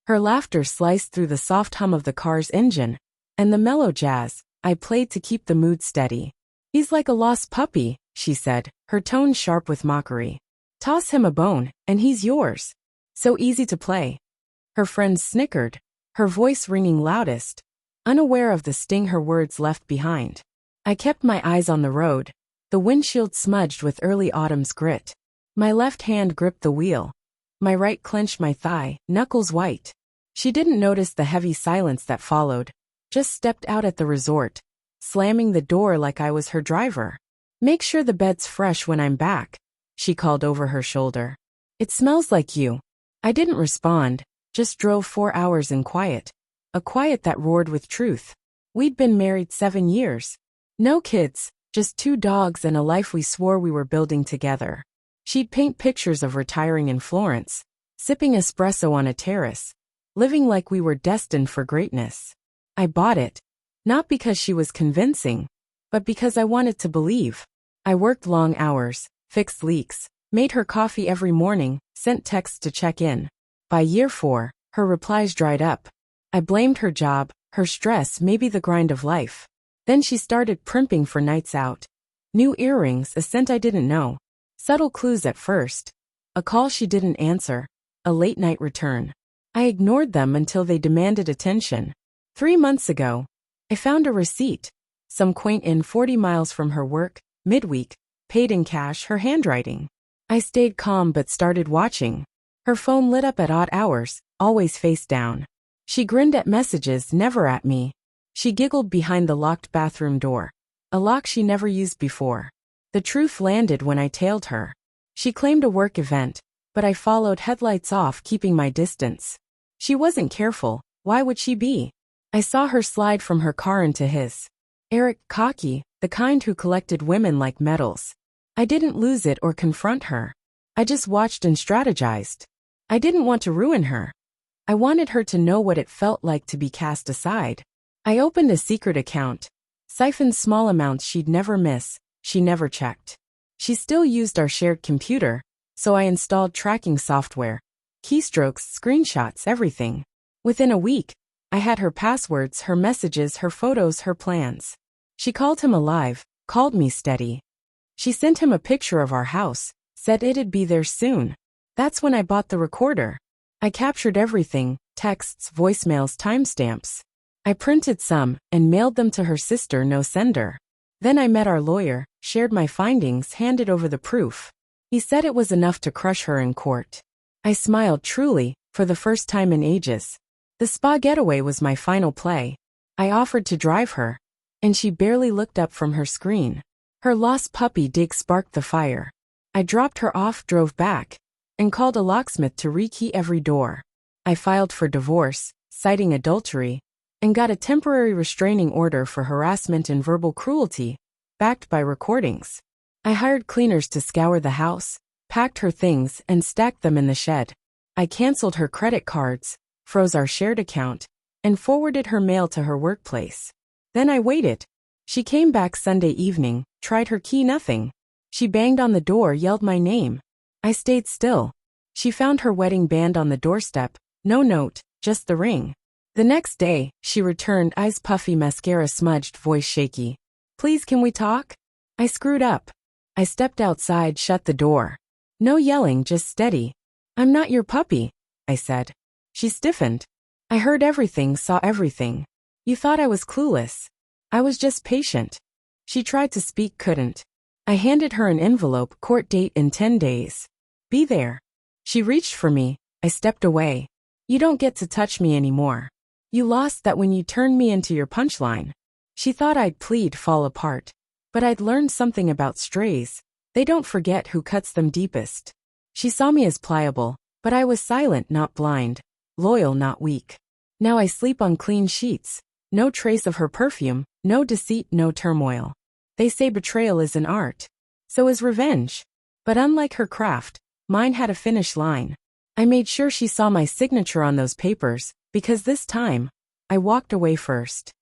Her laughter sliced through the soft hum of the car's engine, and the mellow jazz I played to keep the mood steady. "He's like a lost puppy," she said, her tone sharp with mockery. "Toss him a bone, and he's yours. So easy to play." Her friends snickered, her voice ringing loudest, unaware of the sting her words left behind. I kept my eyes on the road, the windshield smudged with early autumn's grit. My left hand gripped the wheel. My right clenched my thigh, knuckles white. She didn't notice the heavy silence that followed, just stepped out at the resort, slamming the door like I was her driver. "Make sure the bed's fresh when I'm back," she called over her shoulder. "It smells like you." I didn't respond, just drove 4 hours in quiet. A quiet that roared with truth. We'd been married 7 years. No kids, just 2 dogs and a life we swore we were building together. She'd paint pictures of retiring in Florence, sipping espresso on a terrace, living like we were destined for greatness. I bought it, not because she was convincing, but because I wanted to believe. I worked long hours, fixed leaks, made her coffee every morning, sent texts to check in. By year 4, her replies dried up. I blamed her job, her stress, maybe the grind of life. Then she started primping for nights out. New earrings, a scent I didn't know. Subtle clues at first. A call she didn't answer. A late-night return. I ignored them until they demanded attention. 3 months ago, I found a receipt. Some quaint inn 40 miles from her work, midweek, paid in cash, her handwriting. I stayed calm but started watching. Her phone lit up at odd hours, always face down. She grinned at messages, never at me. She giggled behind the locked bathroom door, a lock she never used before. The truth landed when I tailed her. She claimed a work event, but I followed, headlights off, keeping my distance. She wasn't careful, why would she be? I saw her slide from her car into his. Eric, cocky, the kind who collected women like medals. I didn't lose it or confront her. I just watched and strategized. I didn't want to ruin her. I wanted her to know what it felt like to be cast aside. I opened a secret account, siphoned small amounts she'd never miss, she never checked. She still used our shared computer, so I installed tracking software, keystrokes, screenshots, everything. Within a week, I had her passwords, her messages, her photos, her plans. She called him alive, called me steady. She sent him a picture of our house, said it'd be there soon. That's when I bought the recorder. I captured everything, texts, voicemails, timestamps. I printed some and mailed them to her sister, no sender. Then I met our lawyer, shared my findings, handed over the proof. He said it was enough to crush her in court. I smiled, truly, for the first time in ages. The spa getaway was my final play. I offered to drive her, and she barely looked up from her screen. Her lost puppy dig sparked the fire. I dropped her off, drove back, and called a locksmith to rekey every door. I filed for divorce, citing adultery, and got a temporary restraining order for harassment and verbal cruelty, backed by recordings. I hired cleaners to scour the house, packed her things, and stacked them in the shed. I canceled her credit cards, froze our shared account, and forwarded her mail to her workplace. Then I waited. She came back Sunday evening, tried her key, nothing. She banged on the door, yelled my name. I stayed still. She found her wedding band on the doorstep, no note, just the ring. The next day, she returned, eyes puffy, mascara smudged, voice shaky. "Please, can we talk?" I screwed up. I stepped outside, shut the door. No yelling, just steady. "I'm not your puppy," I said. She stiffened. "I heard everything, saw everything. You thought I was clueless. I was just patient." She tried to speak, couldn't. I handed her an envelope, court date in 10 days. Be there. She reached for me. I stepped away. "You don't get to touch me anymore. You lost that when you turned me into your punchline." She thought I'd plead, fall apart. But I'd learned something about strays. They don't forget who cuts them deepest. She saw me as pliable, but I was silent, not blind. Loyal, not weak. Now I sleep on clean sheets. No trace of her perfume, no deceit, no turmoil. They say betrayal is an art. So is revenge. But unlike her craft, mine had a finish line. I made sure she saw my signature on those papers, because this time, I walked away first.